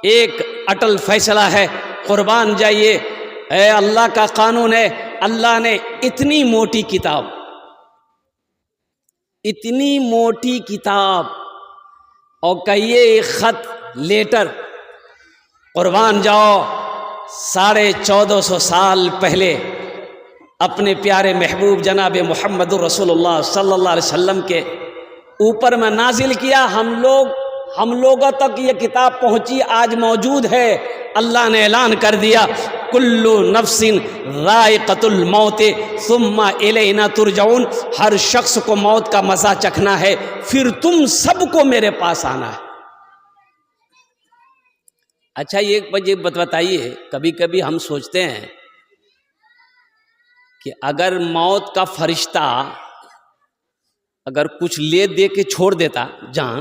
एक अटल फैसला है, कुर्बान जाइए। अल्लाह का कानून है। अल्लाह ने इतनी मोटी किताब, इतनी मोटी किताब, और कहिए एक खत लेटर, कुर्बान जाओ 1450 साल पहले अपने प्यारे महबूब जनाब मोहम्मद रसूलुल्लाह सल्लल्लाहु अलैहि वसल्लम के ऊपर में नाजिल किया। हम लोगों तक ये किताब पहुंची, आज मौजूद है। अल्लाह ने ऐलान कर दिया, कुल्लु नफ्सिन राइक़तुल मौत सुम्मा इलैना तुरजाउन। हर शख्स को मौत का मजा चखना है, फिर तुम सबको मेरे पास आना है। अच्छा, एक बजे बताइए, कभी कभी हम सोचते हैं कि अगर मौत का फरिश्ता अगर कुछ ले दे के छोड़ देता जान,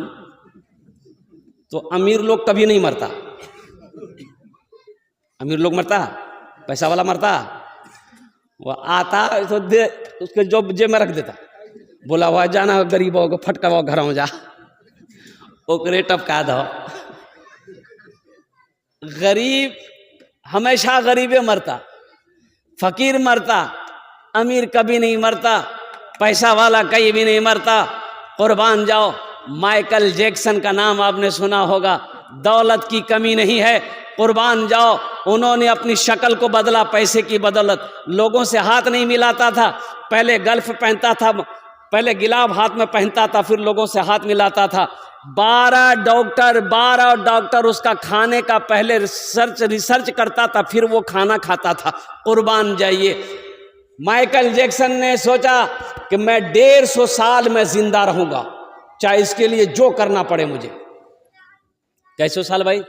तो अमीर लोग कभी नहीं मरता। अमीर लोग मरता, पैसा वाला मरता, वो आता तो दे उसके जो जेब में रख देता, बोला हुआ जाना गरीबों को फटका हुआ घर में जा, ओकरे टपका दो। गरीब हमेशा गरीबे मरता, फकीर मरता, अमीर कभी नहीं मरता, पैसा वाला कहीं भी नहीं मरता। कुर्बान जाओ, माइकल जैक्सन का नाम आपने सुना होगा, दौलत की कमी नहीं है। कुर्बान जाओ, उन्होंने अपनी शक्ल को बदला पैसे की बदौलत। लोगों से हाथ नहीं मिलाता था, पहले गल्फ पहनता था, पहले गिलाब हाथ में पहनता था, फिर लोगों से हाथ मिलाता था। 12 डॉक्टर उसका खाने का पहले रिसर्च करता था, फिर वो खाना खाता था। कुर्बान जाइए, माइकल जैक्सन ने सोचा कि मैं 150 साल में जिंदा रहूंगा, चाहे इसके लिए जो करना पड़े मुझे। कैसे साल भाई?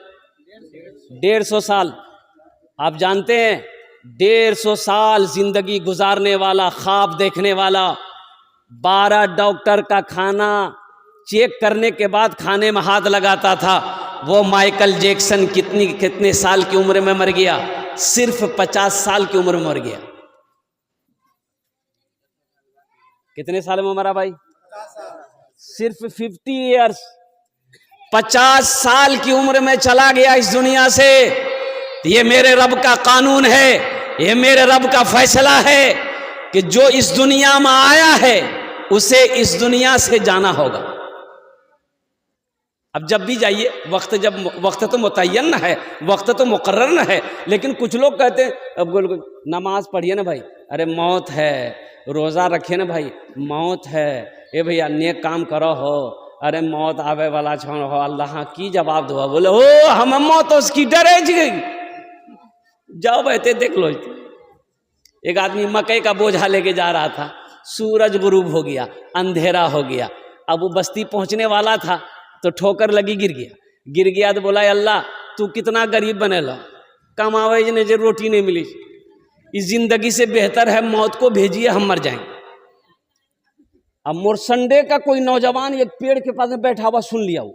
150 साल। आप जानते हैं 150 साल जिंदगी गुजारने वाला, ख्वाब देखने वाला, 12 डॉक्टर का खाना चेक करने के बाद खाने में हाथ लगाता था, वो माइकल जैक्सन कितने साल की उम्र में मर गया? सिर्फ 50 साल की उम्र में मर गया। कितने साल में मरा भाई? सिर्फ 50 ईयर्स, 50 साल की उम्र में चला गया इस दुनिया से। ये मेरे रब का कानून है, ये मेरे रब का फैसला है कि जो इस दुनिया में आया है उसे इस दुनिया से जाना होगा। अब जब भी जाइए, वक्त तो मुतय्यन है, वक्त तो मुकर्रर न है, लेकिन कुछ लोग कहते हैं अब नमाज पढ़िए ना भाई, अरे मौत है, रोज़ा रखिए ना भाई, मौत है, ए भैया नेक काम करो हो, अरे मौत आवे वाला छोड़ हो, अल्लाह की जवाब दो। बोले ओ हम मौत उसकी डरे जी, जाओ बैठे देख लो। एक आदमी मकई का बोझा लेके जा रहा था, सूरज गुरूब हो गया, अंधेरा हो गया। अब वो बस्ती पहुंचने वाला था तो ठोकर लगी, गिर गया। तो बोला अल्लाह तू कितना गरीब बने ला, कमावे ने जो रोटी नहीं मिली, इस जिंदगी से बेहतर है मौत को भेजिए, हम मर जाएंगे। अब मोरसंडे का कोई नौजवान एक पेड़ के पास में बैठा हुआ सुन लिया वो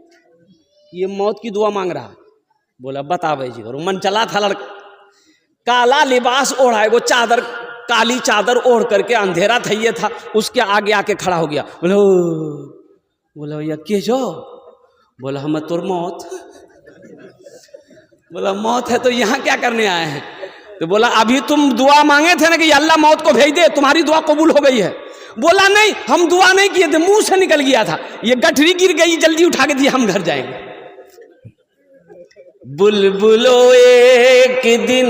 कि ये मौत की दुआ मांग रहा है। बोला बतावे जी, और मन चला था लड़का, काला लिबास ओढ़ा है, वो चादर, काली चादर ओढ़ करके, अंधेरा था ये था, उसके आगे आके खड़ा हो गया। बोला भैया के जो? बोला हम तोर मौत। बोला मौत है तो यहाँ क्या करने आए हैं? तो बोला अभी तुम दुआ मांगे थे ना कि अल्लाह मौत को भेज दे, तुम्हारी दुआ कबूल हो गई है। बोला नहीं, हम दुआ नहीं किए थे, मुंह से निकल गया था, ये गठरी गिर गई, जल्दी उठा के दिया, हम घर जाएंगे। बुलबुलो एक दिन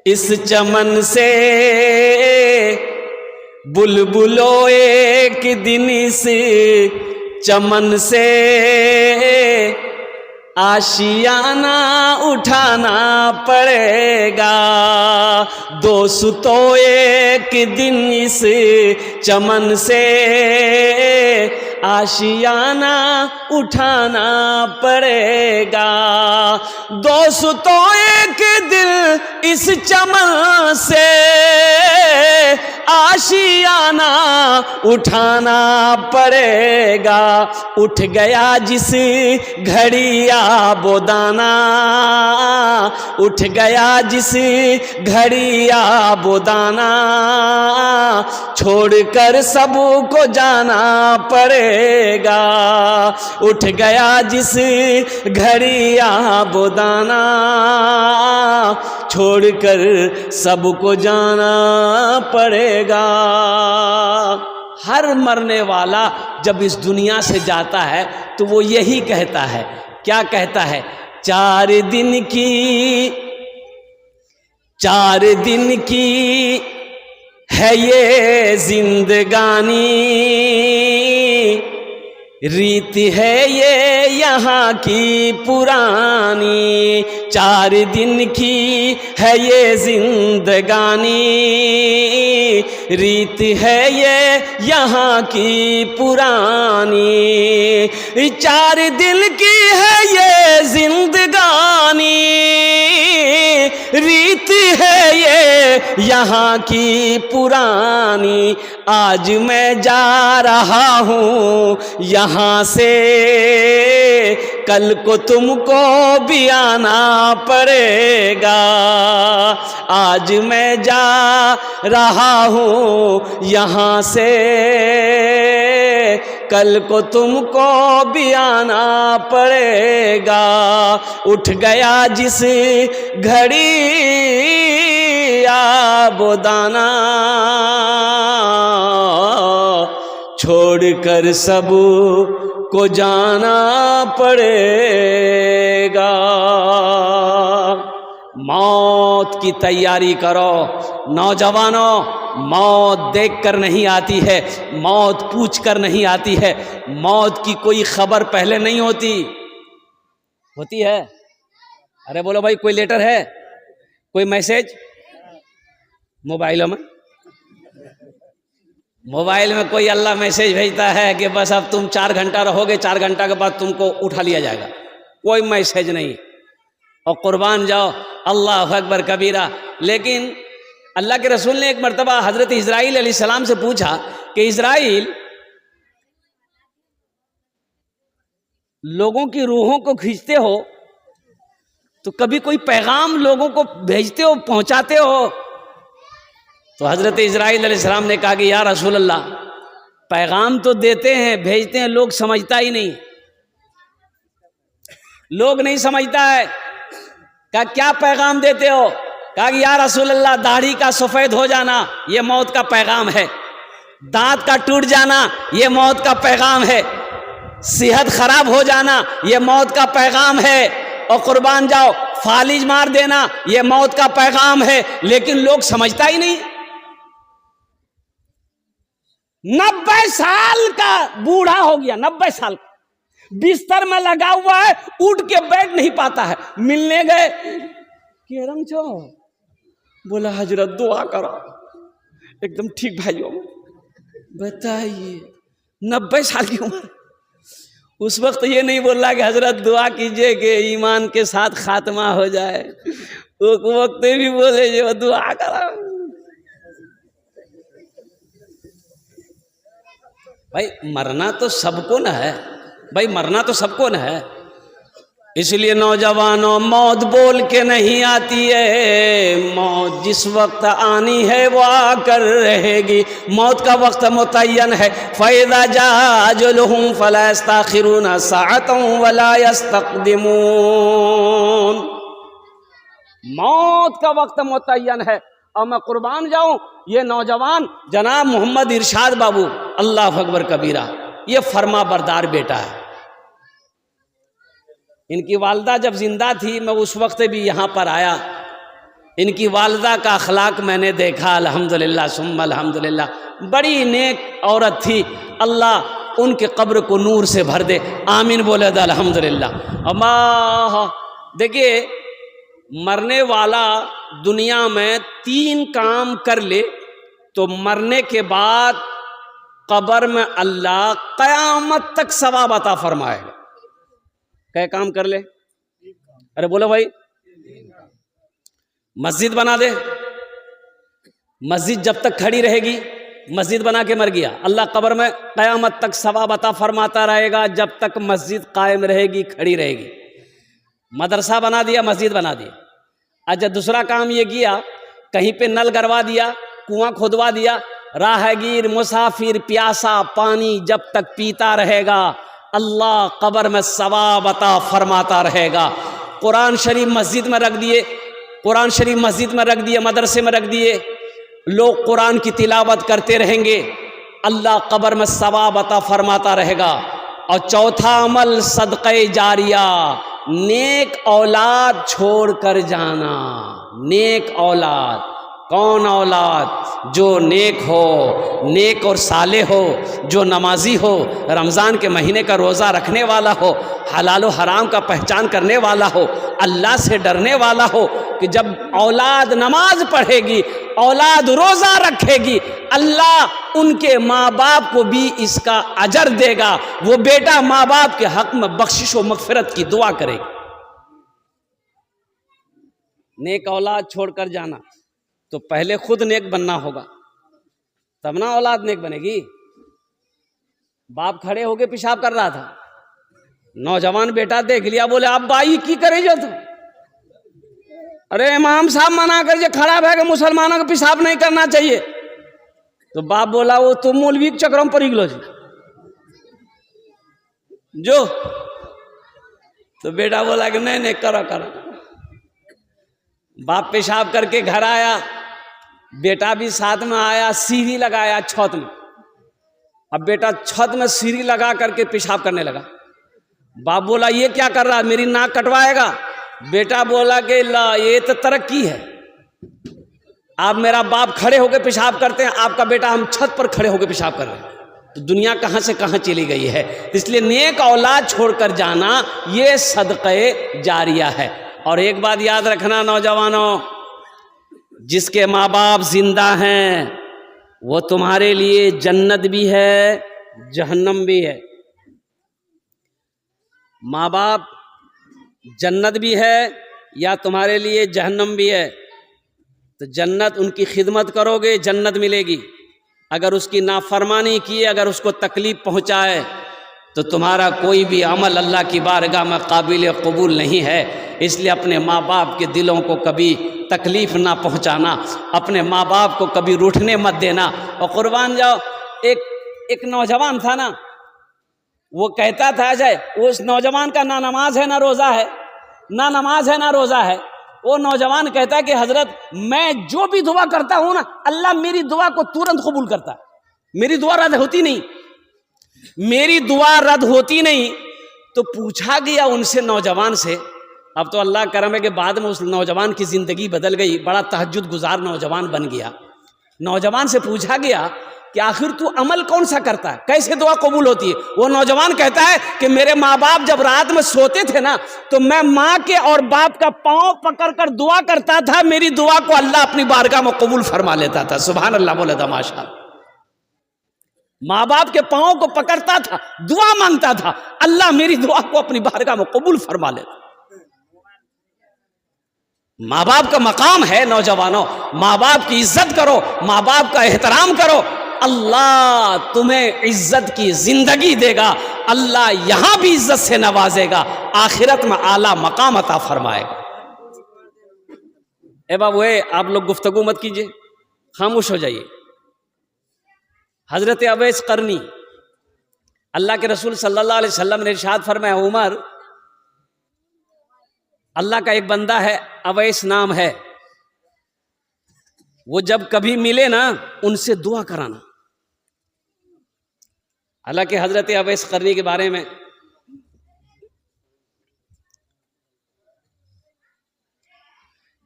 इस चमन से, बुलबुलो एक दिन इस चमन से, आशियाना उठाना पड़ेगा। दोस्तों एक दिन इस चमन से आशियाना उठाना पड़ेगा। दोस्तों एक दिल इस चमन से आशियाना उठाना पड़ेगा। उठ गया जिस घड़िया वो दाना, उठ गया जिस घड़िया वो दाना, छोड़कर सबको जाना पड़ेगा। उठ गया जिस घड़िया वो दाना, छोड़कर सबको जाना पड़ेगा। हर मरने वाला जब इस दुनिया से जाता है तो वो यही कहता है, क्या कहता है? 4 दिन की है ये जिंदगानी, रीत है ये यहाँ की पुरानी। 4 दिन की है ये जिंदगानी, रीत है ये यहाँ की पुरानी। 4 दिन की है ये जिंदगानी, रीत है ये यहाँ की पुरानी। आज मैं जा रहा हूँ यहाँ से, कल को तुमको भी आना पड़ेगा। आज मैं जा रहा हूँ यहाँ से, कल को तुमको भी आना पड़ेगा। उठ गया जिस घड़ी वो दाना, छोड़कर सब को जाना पड़ेगा। मौत की तैयारी करो नौजवानों। मौत देखकर नहीं आती है, मौत पूछकर नहीं आती है। मौत की कोई खबर पहले नहीं होती है। अरे बोलो भाई, कोई लेटर है, कोई मैसेज मोबाइल में कोई अल्लाह मैसेज भेजता है कि बस अब तुम 4 घंटा रहोगे, 4 घंटा के बाद तुमको उठा लिया जाएगा? कोई मैसेज नहीं। और कुर्बान जाओ, अल्लाह अकबर कबीरा। लेकिन अल्लाह के रसूल ने एक मर्तबा हजरत इस्राइल अलैहिस्सलाम से पूछा कि इस्राइल, लोगों की रूहों को खींचते हो तो कभी कोई पैगाम लोगों को भेजते हो, पहुंचाते हो? तो हजरत इस्राइल अलैहिस्सलाम ने कहा कि या रसूल अल्लाह, पैगाम तो देते हैं, भेजते हैं, लोग समझता ही नहीं, लोग नहीं समझता है। कहा क्या पैगाम देते हो? कहा कि या रसूल अल्लाह, दाढ़ी का सफेद हो जाना ये मौत का पैगाम है, दांत का टूट जाना ये मौत का पैगाम है, सेहत खराब हो जाना ये मौत का पैगाम है, और कुर्बान जाओ फालिज मार देना ये मौत का पैगाम है। लेकिन लोग समझता ही नहीं। 90 साल का बूढ़ा हो गया, 90 साल बिस्तर में लगा हुआ है, उठ के बैठ नहीं पाता है। मिलने गए, केरम छो, बोला हजरत दुआ करो। एकदम ठीक भाइयों, बताइए 90 साल की उम्र, उस वक्त ये नहीं बोल रहा कि हजरत दुआ कीजिए कि ईमान के साथ खात्मा हो जाए, उस वक्त भी बोले जो दुआ करो। भाई मरना तो सबको न है, भाई मरना तो सबको न है। इसलिए नौजवानों, मौत बोल के नहीं आती है, मौत जिस वक्त आनी है वो आकर रहेगी। मौत का वक्त मुतय्यन है। फ़इज़ा जाअ अजलुहुम फ़ला यस्तअख़िरूना साअतन वला यस्तक़दिमून। मौत का वक्त मुतय्यन है। और मैं कुर्बान जाऊं, ये नौजवान जनाब मोहम्मद इरशाद बाबू, अल्लाह अकबर कबीरा, ये फरमा बरदार बेटा है। इनकी वालदा जब जिंदा थी, मैं उस वक्त भी यहाँ पर आया। इनकी वालदा का अखलाक मैंने देखा, अल्हम्दुलिल्लाह सुम्मा अल्हम्दुलिल्लाह। बड़ी नेक औरत थी, अल्लाह उनके कब्र को नूर से भर दे, आमीन बोले अल्हम्दुलिल्लाह। अल्लाह, देखिए मरने वाला दुनिया में 3 काम कर ले तो मरने के बाद कब्र में अल्लाह क़यामत तक सवाब अता फरमाएगा। क्या काम कर ले? अरे बोलो भाई, मस्जिद बना दे, मस्जिद जब तक खड़ी रहेगी, मस्जिद बना के मर गया, अल्लाह कब्र में क़यामत तक सवाब अता फरमाता रहेगा जब तक मस्जिद कायम रहेगी, खड़ी रहेगी। मदरसा बना दिया, मस्जिद बना दिया। अच्छा, दूसरा काम ये किया, कहीं पे नल गड़वा दिया, कुआं खोदवा दिया, राहगीर मुसाफिर प्यासा पानी जब तक पीता रहेगा अल्लाह कब्र में सवाब अता फरमाता रहेगा। कुरान शरीफ मस्जिद में रख दिए, कुरान शरीफ मस्जिद में रख दिए, मदरसे में रख दिए, लोग कुरान की तिलावत करते रहेंगे, अल्लाह कब्र में सवाब अता फरमाता रहेगा। और चौथा अमल सदक़े जारिया, नेक औलाद छोड़ कर जाना। नेक औलाद, कौन औलाद? जो नेक हो, नेक और साले हो, जो नमाजी हो, रमज़ान के महीने का रोज़ा रखने वाला हो, हलाल व हराम का पहचान करने वाला हो, अल्लाह से डरने वाला हो, कि जब औलाद नमाज पढ़ेगी, औलाद रोज़ा रखेगी, अल्लाह उनके माँ बाप को भी इसका अजर देगा। वो बेटा माँ बाप के हक़ में बख्शिश व मग़फ़िरत की दुआ करेगी। नेक औलाद छोड़कर जाना, तो पहले खुद नेक बनना होगा, तब ना औलाद नेक बनेगी। बाप खड़े होके पेशाब कर रहा था, नौजवान बेटा देख लिया, बोले आप बाई की करे जो तुम? अरे इमाम साहब मना कर, जो खराब है कि मुसलमानों को पेशाब नहीं करना चाहिए। तो बाप बोला वो तुम मौलवी के चक्रों में पड़ी गलो जो। तो बेटा बोला कि नहीं नहीं करो करो। बाप पेशाब करके घर आया, बेटा भी साथ में आया, सीढ़ी लगाया छत में। अब बेटा छत में सीढ़ी लगा करके पेशाब करने लगा। बाप बोला ये क्या कर रहा, मेरी नाक कटवाएगा? बेटा बोला कि ला ये तो तरक्की है, आप मेरा बाप खड़े होकर पेशाब करते हैं, आपका बेटा हम छत पर खड़े होकर पेशाब कर रहे हैं, तो दुनिया कहाँ से कहाँ चली गई है। इसलिए नेक औलाद छोड़कर जाना ये सदक़े जारिया है। और एक बात याद रखना नौजवानों, जिसके माँ बाप जिंदा हैं वो तुम्हारे लिए जन्नत भी है, जहन्नम भी है। माँ बाप जन्नत भी है या तुम्हारे लिए जहन्नम भी है। तो जन्नत, उनकी खिदमत करोगे जन्नत मिलेगी, अगर उसकी नाफरमानी की, अगर उसको तकलीफ पहुँचाए तो तुम्हारा कोई भी अमल अल्लाह की बारगाह में काबिल कबूल नहीं है। इसलिए अपने माँ बाप के दिलों को कभी तकलीफ़ ना पहुँचाना, अपने माँ बाप को कभी रूठने मत देना। और कुर्बान जाओ, एक नौजवान था ना, वो कहता था अजय, उस नौजवान का ना नमाज है ना रोज़ा है, ना नमाज है ना रोज़ा है। वो नौजवान कहता कि हजरत मैं जो भी दुआ करता हूँ ना, अल्लाह मेरी दुआ को तुरंत कबूल करता है, मेरी दुआ रद्द होती नहीं, मेरी दुआ रद्द होती नहीं। तो पूछा गया उनसे, नौजवान से, अब तो अल्लाह करम है कि बाद में उस नौजवान की ज़िंदगी बदल गई, बड़ा तहज्जुद गुजार नौजवान बन गया। नौजवान से पूछा गया कि आखिर तू अमल कौन सा करता है, कैसे दुआ कबूल होती है? वो नौजवान कहता है कि मेरे माँ बाप जब रात में सोते थे ना, तो मैं माँ के और बाप का पाँव पकड़ कर दुआ करता था, मेरी दुआ को अल्लाह अपनी बारगाह में कबूल फरमा लेता था। सुभान अल्लाह बोले था माशाअल्लाह। माँ बाप के पाँव को पकड़ता था, दुआ मांगता था, अल्लाह मेरी दुआ को अपनी बारगाह में कबूल फरमा लेता। माँ बाप का मकाम है नौजवानों, माँ बाप की इज्जत करो, माँ बाप का एहतराम करो, अल्लाह तुम्हें इज्जत की जिंदगी देगा, अल्लाह यहां भी इज्जत से नवाजेगा, आखिरत में आला मकाम अता फरमाएगा। ए बाबू, आप लोग गुफ्तगू मत कीजिए, खामोश हो जाइए। हजरत अवैस करनी, अल्लाह के रसूल सल्लल्लाहु अलैहि वसल्लम ने इरशाद फरमाया, उमर, अल्लाह का एक बंदा है, अवैस नाम है, वो जब कभी मिले ना उनसे दुआ कराना। हालांकि हजरत अवैस करनी के बारे में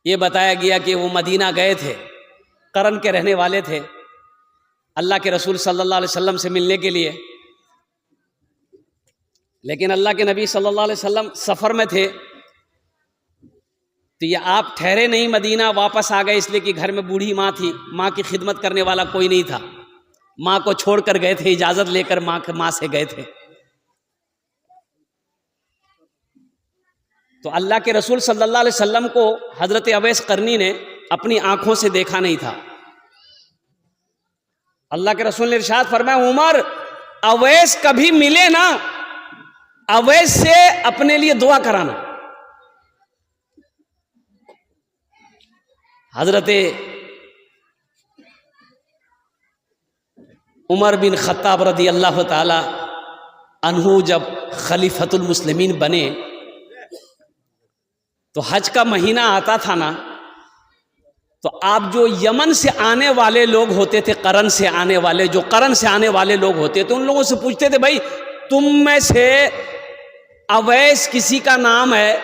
ये बताया गया कि वो मदीना गए थे, करन के रहने वाले थे, अल्लाह के रसूल सल्लल्लाहु अलैहि वसल्लम से मिलने के लिए। लेकिन अल्लाह के नबी सल्लल्लाहु अलैहि वसल्लम सफ़र में थे, तो ये आप ठहरे नहीं, मदीना वापस आ गए, इसलिए कि घर में बूढ़ी माँ थी, माँ की खिदमत करने वाला कोई नहीं था, माँ को छोड़कर गए थे, इजाज़त लेकर माँ से गए थे। तो अल्लाह के रसूल सल्लल्लाहु अलैहि वसल्लम को हज़रत अवैस करनी ने अपनी आँखों से देखा नहीं था, अल्लाह के रसूल ने इरशाद फरमाया, उमर अवैस कभी मिले ना, अवैस से अपने लिए दुआ कराना। हजरत उमर बिन खत्ताब रदी अल्लाह ताला अन्हु जब खलीफतुल मुस्लिमीन बने तो हज का महीना आता था ना, तो आप जो यमन से आने वाले लोग होते थे, करन से आने वाले, जो करन से आने वाले लोग होते थे, उन लोगों से पूछते थे, भाई तुम में से अवैस किसी का नाम है?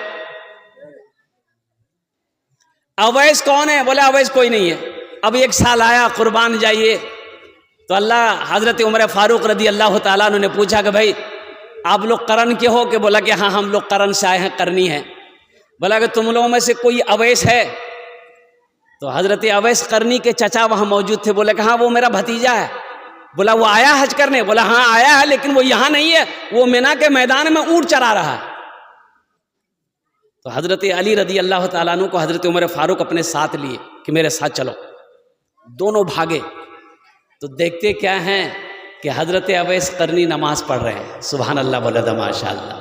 अवैस कौन है? बोले अवैस कोई नहीं है। अब एक साल आया, कुर्बान जाइए। तो अल्लाह हजरत उमर फारूक रदी अल्लाह ताला ने पूछा कि भाई आप लोग करन के हो? कि बोला कि हाँ हम लोग करन से आए हैं, करनी है। बोला कि तुम लोगों में से कोई अवैस है? तो हजरत अवैस करनी के चचा वहां मौजूद थे। बोले कि हाँ वो मेरा भतीजा है। बोला वो आया हज करने? बोला हाँ आया है, लेकिन वो यहां नहीं है, वो मिना के मैदान में ऊंट चरा रहा है। तो हजरत अली रदी अल्लाह ताला अन्हु को हजरत उमर फारूक अपने साथ लिए कि मेरे साथ चलो। दोनों भागे तो देखते क्या हैं कि हजरत अवैस करनी नमाज पढ़ रहे हैं। सुभान अल्लाह, बोले तो माशाअल्लाह।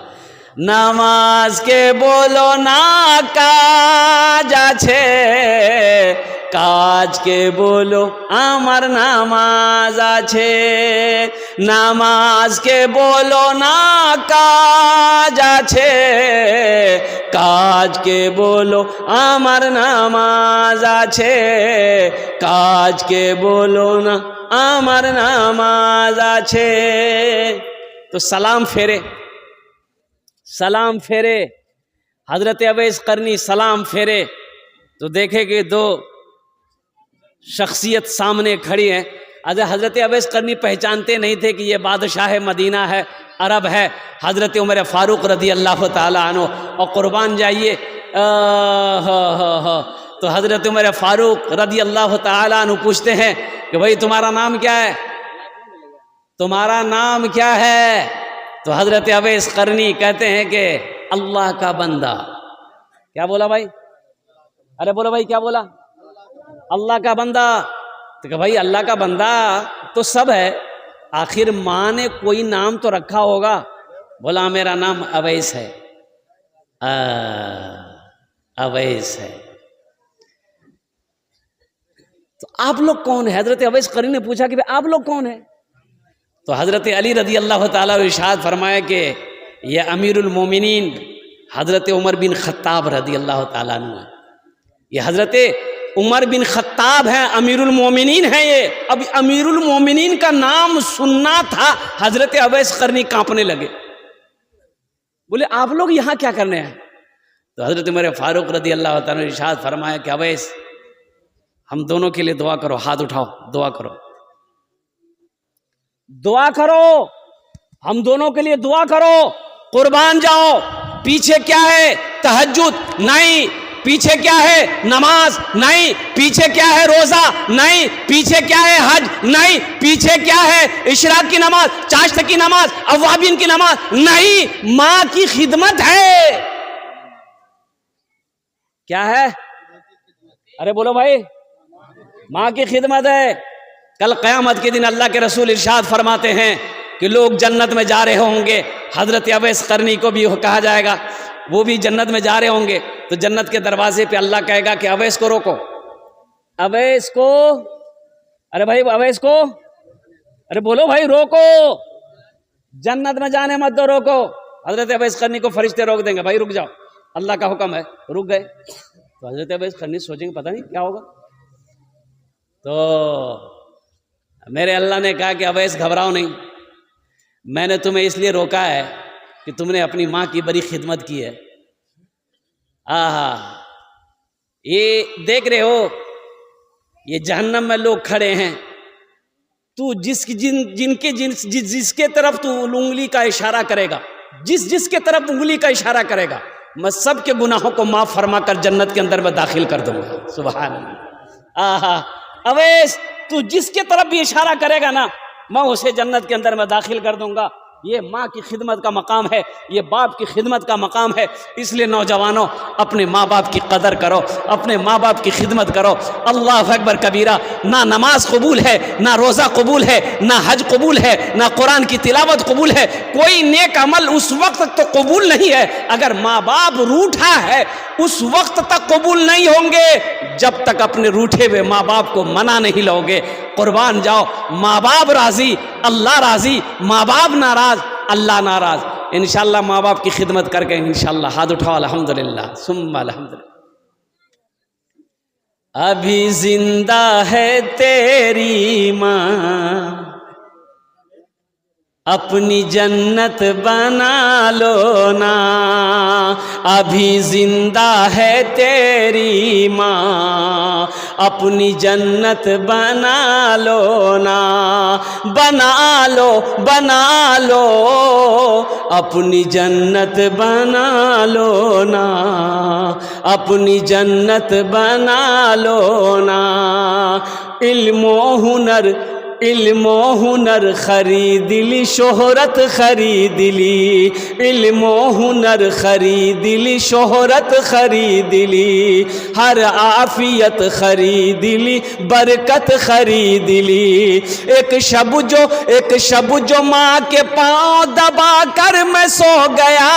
नामाज के बोलो ना काज आछे, काज के बोलो आमार नामाज आछे। नामाज के बोलो ना काज आछे, काज के बोलो आमार नामाज आछे। काज के बोलो ना आमार नामाज आछे। तो सलाम फेरे, सलाम फेरे। हजरत अवैस करनी सलाम फेरे तो देखे कि दो शख्सियत सामने खड़ी है। हजरत अवैस करनी पहचानते नहीं थे कि ये बादशाह मदीना है, अरब है, हजरत उमर फारूक रदी अल्लाह ताला अन्हु। और कुर्बान जाइए, तो हजरत उमर फारूक रदी अल्लाह ताला अन्हु पूछते हैं कि भाई तुम्हारा नाम क्या है? तुम्हारा नाम क्या है? तो हजरत अवैस करनी कहते हैं कि अल्लाह का बंदा। क्या बोला भाई? अरे बोलो भाई, क्या बोला? अल्लाह का बंदा। तो भाई अल्लाह का बंदा तो सब है, आखिर माँ ने कोई नाम तो रखा होगा। बोला मेरा नाम अवैस है। अवैस है। तो आप लोग कौन है? हजरत अवैस करनी ने पूछा कि भाई आप लोग कौन है? तो हजरत अली रदी अल्लाह ताला इरशाद फरमाया कि यह अमीरुल मोमिनीन हजरत उमर बिन खत्ताब रदी अल्लाह ताला अन्हु है। ये हजरत उमर बिन खत्ताब हैं, अमीरुल मोमिनीन है ये। अब अमीरुल मोमिनीन का नाम सुनना था, हजरत अवैस करनी कांपने लगे। बोले आप लोग यहाँ क्या करने हैं? तो हजरत उमर फारूक रदी अल्लाह ताला ने इरशाद फरमाया कि अवैस हम दोनों के लिए दुआ करो, हाथ उठाओ, दुआ करो, दुआ करो, हम दोनों के लिए दुआ करो। कुर्बान जाओ। पीछे क्या है? तहज्जुद नहीं। पीछे क्या है? नमाज नहीं। पीछे क्या है? रोजा नहीं। पीछे क्या है? हज नहीं। पीछे क्या है? इशराक की नमाज, चाश्त की नमाज, अवाबिन की नमाज नहीं। माँ की खिदमत है। क्या है? अरे बोलो भाई, माँ की खिदमत है। कल क़यामत के दिन अल्लाह के रसूल इरशाद फरमाते हैं कि लोग जन्नत में जा रहे होंगे। हजरत अवैस करनी को भी कहा जाएगा, वो भी जन्नत में जा रहे होंगे। तो जन्नत के दरवाजे पे अल्लाह कहेगा कि अवैस को रोको, अवैस को, अरे भाई अवैस को, अरे बोलो भाई रोको, जन्नत में जाने मत दो, रोको। हजरत अवैस करनी को फरिश्ते रोक देंगे, भाई रुक जाओ, अल्लाह का हुक्म है। रुक गए तो हजरत अवैस करनी सोचेंगे पता नहीं क्या होगा। तो मेरे अल्लाह ने कहा कि अवैस घबराओ नहीं, मैंने तुम्हें इसलिए रोका है कि तुमने अपनी माँ की बड़ी खिदमत की है। ये देख रहे हो, ये जहन्नम में लोग खड़े हैं, तू जिसके तरफ तू उंगली का इशारा करेगा, जिसके तरफ उंगली का इशारा करेगा, मैं सबके गुनाहों को माफ फरमा कर जन्नत के अंदर में दाखिल कर दूंगा। सुभान अल्लाह। अवैस तू जिसके तरफ भी इशारा करेगा ना, मैं उसे जन्नत के अंदर में दाखिल कर दूंगा। ये माँ की खिदमत का मकाम है, ये बाप की खिदमत का मकाम है। इसलिए नौजवानों, अपने माँ बाप की कदर करो, अपने माँ बाप की खिदमत करो। अल्लाह अकबर कबीरा। ना नमाज कबूल है, ना रोज़ा कबूल है, ना हज कबूल है, ना कुरान की तिलावत कबूल है। कोई नेक अमल उस वक्त तक तो कबूल नहीं है अगर माँ बाप रूठा है, उस वक्त तक कबूल नहीं होंगे जब तक अपने रूठे हुए माँ बाप को मना नहीं लोगे। कुर्बान जाओ, माँ बाप राजी, अल्लाह राजी, माँ बाप नाराज, अल्लाह नाराज। इंशाअल्लाह माँ बाप की खिदमत करके इंशाअल्लाह। हाथ उठाओ, अल्हम्दुलिल्लाह सुम्मा अल्हम्दुलिल्लाह। अभी जिंदा है तेरी माँ, अपनी जन्नत बना लो ना। अभी जिंदा है तेरी माँ, अपनी जन्नत बना लो ना। बना लो, बना लो, अपनी जन्नत बना लो ना। अपनी जन्नत बना लो ना। इल्मो हुनर, इल्मो हुनर खरीद ली, शोहरत खरीद ली। इल्मो हुनर खरीद ली, शोहरत खरीद ली। हर आफियत खरीद ली, बरकत खरीद ली। एक शब जो माँ के पाँव दबा कर मैं सो गया।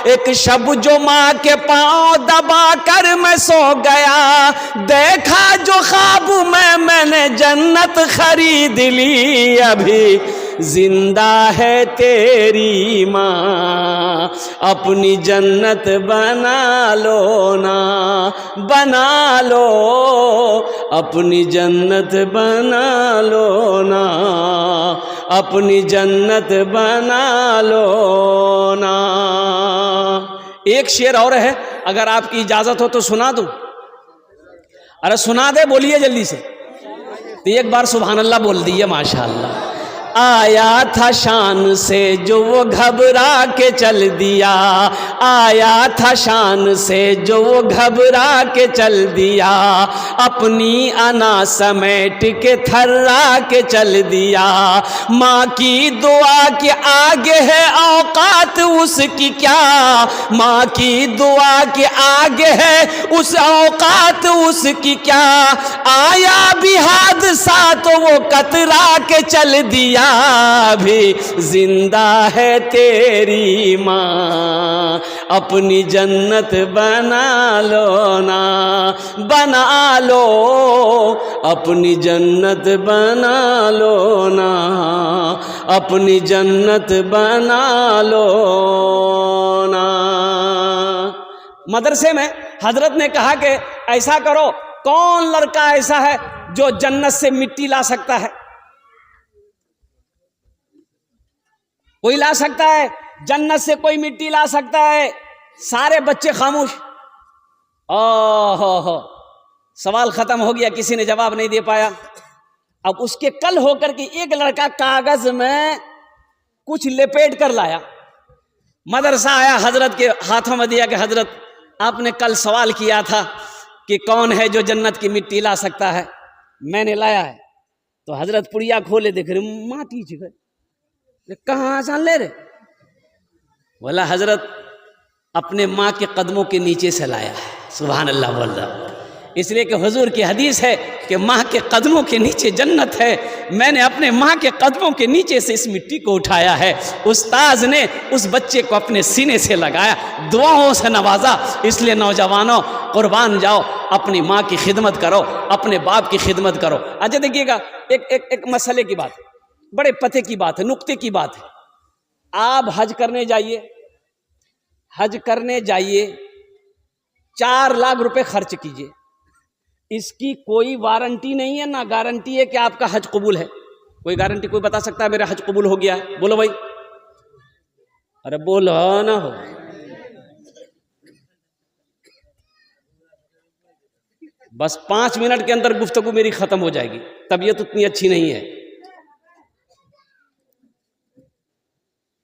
एक शब जो माँ के पाँव दबा कर मैं सो गया। देखा जो ख्वाब में मैंने जन्नत खरीद दिली। अभी जिंदा है तेरी माँ, अपनी जन्नत बना लो ना। बना लो, अपनी जन्नत बना लो ना। अपनी जन्नत बना लो ना। एक शेर और है, अगर आपकी इजाजत हो तो सुना दूं? अरे सुना दे, बोलिए जल्दी से। तो एक बार सुभान अल्लाह बोल दिए, माशाअल्लाह। आया था शान से जो वो घबरा के चल दिया। आया था शान से जो वो घबरा के चल दिया। अपनी अना समेट के थर्रा के चल दिया। माँ की दुआ के आगे है औकात उसकी क्या। माँ की दुआ के आगे है उस औकात उसकी क्या। आया भी हादसा तो वो कतरा के चल दिया। भी जिंदा है तेरी माँ, अपनी जन्नत बना लो ना। बना लो, अपनी जन्नत बना लो ना। अपनी जन्नत बना लो ना। मदरसे में हजरत ने कहा कि ऐसा करो, कौन लड़का ऐसा है जो जन्नत से मिट्टी ला सकता है? कोई ला सकता है? जन्नत से कोई मिट्टी ला सकता है? सारे बच्चे खामोश। ओहो, सवाल खत्म हो गया, किसी ने जवाब नहीं दे पाया। अब उसके कल होकर के एक लड़का कागज में कुछ लपेट कर लाया। मदरसा आया, हजरत के हाथों में दिया कि हजरत आपने कल सवाल किया था कि कौन है जो जन्नत की मिट्टी ला सकता है, मैंने लाया है। तो हजरत पुड़िया खोले, देख रहे माटी जी कहाँ आसान ले रहे। बोला हजरत अपने माँ के कदमों के नीचे से लाया है। सुभान अल्लाह बोल रहा। इसलिए कि हुजूर की हदीस है कि माँ के कदमों के नीचे जन्नत है। मैंने अपने माँ के कदमों के नीचे से इस मिट्टी को उठाया है। उस्ताद ने उस बच्चे को अपने सीने से लगाया, दुआओं से नवाजा। इसलिए नौजवानों, कुर्बान जाओ, अपनी माँ की खिदमत करो, अपने बाप की खिदमत करो। अच्छा देखिएगा, एक मसले की बात, बड़े पते की बात है, नुक्ते की बात है। आप हज करने जाइए, हज करने जाइए, 4 लाख रुपए खर्च कीजिए। इसकी कोई वारंटी नहीं है, ना गारंटी है कि आपका हज कबूल है। कोई गारंटी कोई बता सकता है मेरा हज कबूल हो गया है? बोलो भाई, अरे बोलो ना हो। बस 5 मिनट के अंदर गुफ्तगू मेरी खत्म हो जाएगी, तबीयत उतनी अच्छी नहीं है।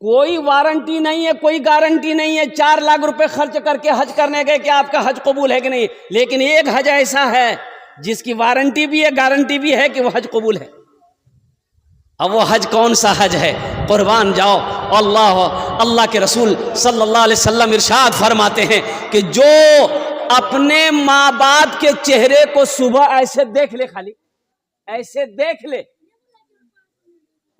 कोई वारंटी नहीं है, कोई गारंटी नहीं है। 4 लाख रुपए खर्च करके हज करने गए कि आपका हज कबूल है कि नहीं। लेकिन एक हज ऐसा है जिसकी वारंटी भी है, गारंटी भी है कि वो हज कबूल है। अब वो हज कौन सा हज है? कुर्बान जाओ। अल्लाह के रसूल सल्लल्लाहु अलैहि वसल्लम इरशाद फरमाते हैं कि जो अपने माँ बाप के चेहरे को सुबह ऐसे देख ले, खाली ऐसे देख ले,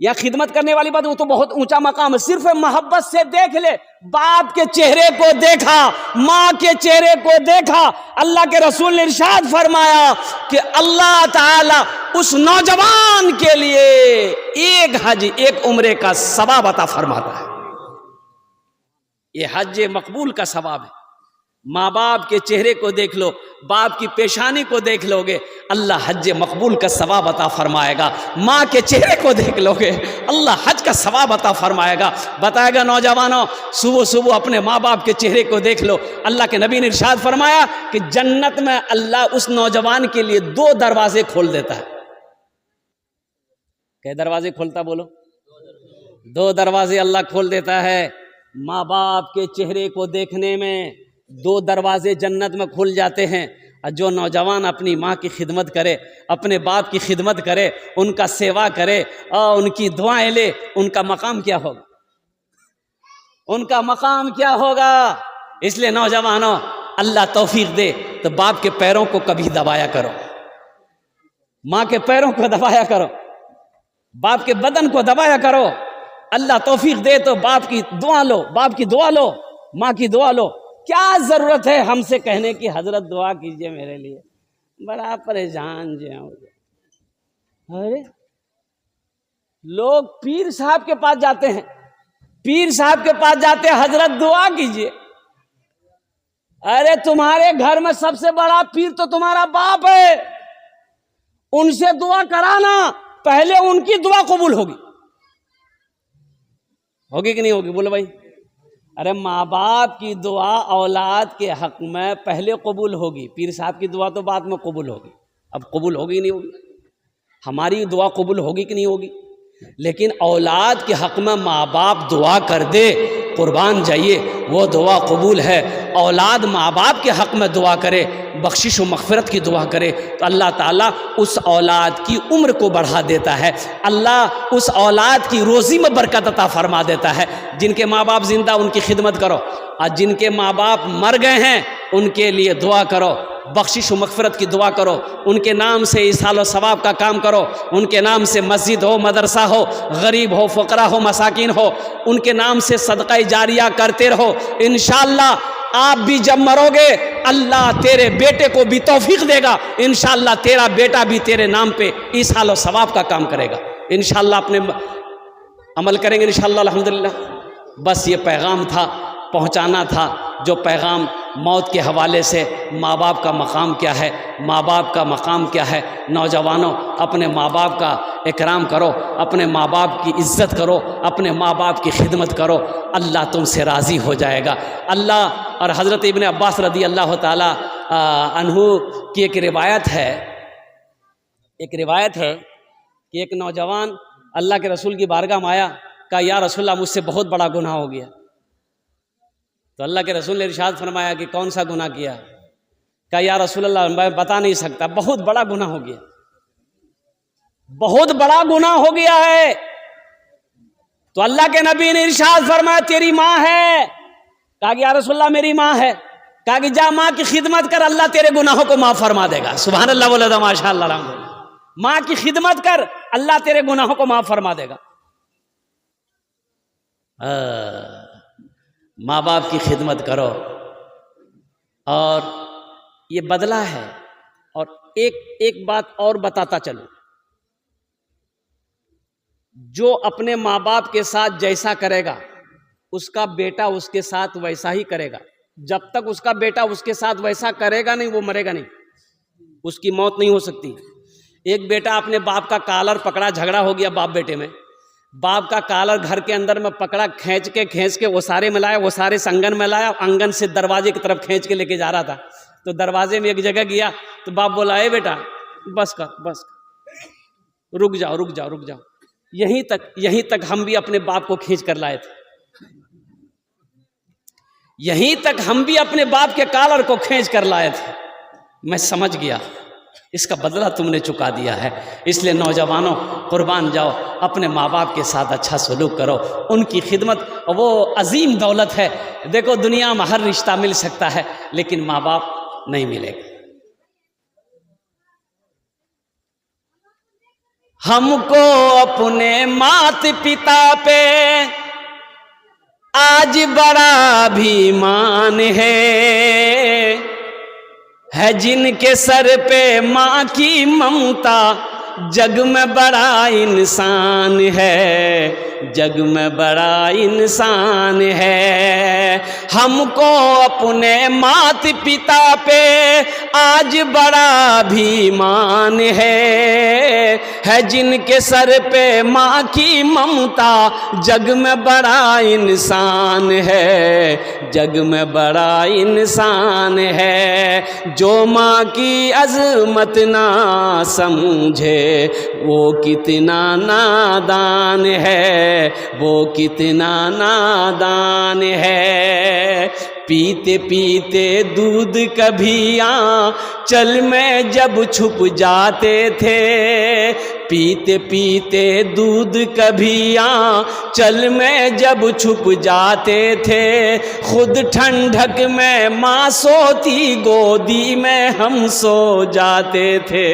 या खिदमत करने वाली बात, वो तो बहुत ऊंचा मकाम है, सिर्फ मोहब्बत से देख ले, बाप के चेहरे को देखा, माँ के चेहरे को देखा, अल्लाह के रसूल ने इरशाद फरमाया कि अल्लाह ताला उस नौजवान के लिए एक हज, एक उम्रे का सवाब अता फरमाता है। ये हज मकबूल का सवाब है। माँ बाप के चेहरे को देख लो, बाप की पेशानी को देख लोगे, अल्लाह हज मकबूल का सवाब अता फरमाएगा। माँ के चेहरे को देख लोगे, अल्लाह हज का सवाब अता फरमाएगा। बताएगा नौजवानों, सुबह सुबह अपने माँ बाप के चेहरे को देख लो। अल्लाह के नबी ने इरशाद फरमाया कि जन्नत में अल्लाह उस नौजवान के लिए 2 दरवाजे खोल देता है। क्या दरवाजे खोलता? बोलो। 2 दरवाजे अल्लाह खोल देता है। माँ बाप के चेहरे को देखने में 2 दरवाजे जन्नत में खुल जाते हैं। और जो नौजवान अपनी माँ की खिदमत करे, अपने बाप की खिदमत करे, उनका सेवा करे और उनकी दुआएं ले, उनका मकाम क्या होगा? उनका मकाम क्या होगा? इसलिए नौजवानों, अल्लाह तौफीक दे तो बाप के पैरों को कभी दबाया करो, माँ के पैरों को दबाया करो, बाप के बदन को दबाया करो। अल्लाह तौफीक दे तो बाप की दुआ लो, बाप की दुआ लो, माँ की दुआ लो। क्या जरूरत है हमसे कहने की हजरत दुआ कीजिए मेरे लिए, बड़ा परेशान जो। अरे लोग पीर साहब के पास जाते हैं, पीर साहब के पास जाते हैं, हजरत दुआ कीजिए। अरे तुम्हारे घर में सबसे बड़ा पीर तो तुम्हारा बाप है, उनसे दुआ कराना, पहले उनकी दुआ कबूल होगी। होगी कि नहीं होगी? बोलो भाई। अरे माँ बाप की दुआ औलाद के हक में पहले कबूल होगी, पीर साहब की दुआ तो बाद में कबूल होगी। अब कबूल होगी कि नहीं होगी? हमारी दुआ कबूल होगी कि नहीं होगी? लेकिन औलाद के हक में माँ बाप दुआ कर दे, कुर्बान जाइए, वो दुआ कबूल है। औलाद माँ बाप के हक में दुआ करे, बख्शिश व मग़फ़िरत की दुआ करे, तो अल्लाह ताला उस औलाद की उम्र को बढ़ा देता है, अल्लाह उस औलाद की रोज़ी में बरकत अता फरमा देता है। जिनके माँ बाप जिंदा, उनकी खिदमत करो, और जिनके माँ बाप मर गए हैं उनके लिए दुआ करो, बख्शिश व मग़फ़िरत की दुआ करो, उनके नाम से इसाल व सवाब का काम करो, उनके नाम से मस्जिद हो, मदरसा हो, गरीब हो, फ़क़रा हो, मसाकिन हो, उनके नाम से सदक़ा जारिया करते रहो। इंशाअल्लाह आप भी जब मरोगे, अल्लाह तेरे बेटे को भी तौफीक देगा, इंशाअल्लाह तेरा बेटा भी तेरे नाम पे इसाल व सवाब का काम करेगा। इंशाअल्लाह अपने अमल करेंगे इंशाअल्लाह, अल्हम्दुलिल्लाह। बस ये पैगाम था, पहुँचाना था, जो पैगाम मौत के हवाले से माँ बाप का मकाम क्या है, माँ बाप का मकाम क्या है। नौजवानों, अपने माँ बाप का इकराम करो, अपने माँ बाप की इज़्ज़त करो, अपने माँ बाप की खिदमत करो, अल्लाह तुमसे राज़ी हो जाएगा। अल्लाह और हज़रत इब्न अब्बास रदी अल्लाह ताला अन्हु की एक रिवायत है कि एक नौजवान अल्लाह के रसूल की बारगाह में आया, कहा या रसूलल्लाह मुझसे बहुत बड़ा गुनाह हो गया। तो अल्लाह के रसूल ने इरशाद फरमाया कि कौन सा गुनाह किया? कहा या रसूलल्लाह मैं बता नहीं सकता, बहुत बड़ा गुनाह हो गया, बहुत बड़ा गुनाह हो गया है। तो अल्लाह के नबी ने इरशाद फरमाया तेरी माँ है। कहा कि या रसूलल्लाह मेरी माँ है। कहा कि जा माँ की खिदमत कर, अल्लाह तेरे गुनाहों को माफ फरमा देगा। सुभान अल्लाह बोले तो माशाअल्लाह, अल्हम्दुलिल्लाह। माँ की खिदमत कर, अल्लाह तेरे गुनाहों को माफ फरमा देगा। माँ बाप की खिदमत करो, और ये बदला है। और एक बात और बताता चलूं, जो अपने माँ बाप के साथ जैसा करेगा उसका बेटा उसके साथ वैसा ही करेगा। जब तक उसका बेटा उसके साथ वैसा करेगा नहीं, वो मरेगा नहीं, उसकी मौत नहीं हो सकती। एक बेटा अपने बाप का कॉलर पकड़ा, झगड़ा हो गया बाप बेटे में, बाप का कॉलर घर के अंदर में पकड़ा, खींच के वो सारे में लाया, वो सारे संगन में लाया, आंगन से दरवाजे की तरफ खींच के लेके जा रहा था। तो दरवाजे में एक जगह गया तो बाप बोला ए बेटा बस कर, रुक जाओ। यहीं तक हम भी अपने बाप को खींच कर लाए थे, यहीं तक हम भी अपने बाप के कॉलर को खींच कर लाए थे। मैं समझ गया इसका बदला तुमने चुका दिया है। इसलिए नौजवानों, कुर्बान जाओ, अपने माँ बाप के साथ अच्छा सलूक करो, उनकी खिदमत वो अजीम दौलत है। देखो दुनिया में हर रिश्ता मिल सकता है लेकिन माँ बाप नहीं मिलेगा। हमको अपने मात पिता पे आज बड़ा अभिमान है जिनके सर पे माँ की ममता, जग में बड़ा इंसान है, जग में बड़ा इंसान है। हमको अपने मात पिता पे आज बड़ा अभिमान है जिनके सर पे माँ की ममता, जग में बड़ा इंसान है, जग में बड़ा इंसान है। जो माँ की अज़मत ना समझे वो कितना नादान है, वो कितना नादान है। पीते पीते दूध कभी आंचल में जब छुप जाते थे, पीते पीते दूध कभी आंचल में जब छुप जाते थे, खुद ठंडक में माँ सोती गोदी में हम सो जाते थे,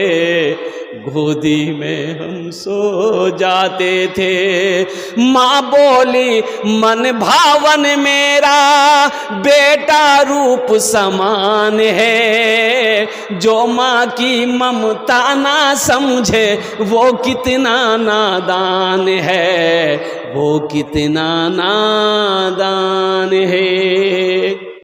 गोदी में हम सो जाते थे। माँ बोली मन भावन मेरा बेटा रूप समान है, जो माँ की ममता ना समझे वो कितना नादान है, वो कितना नादान है।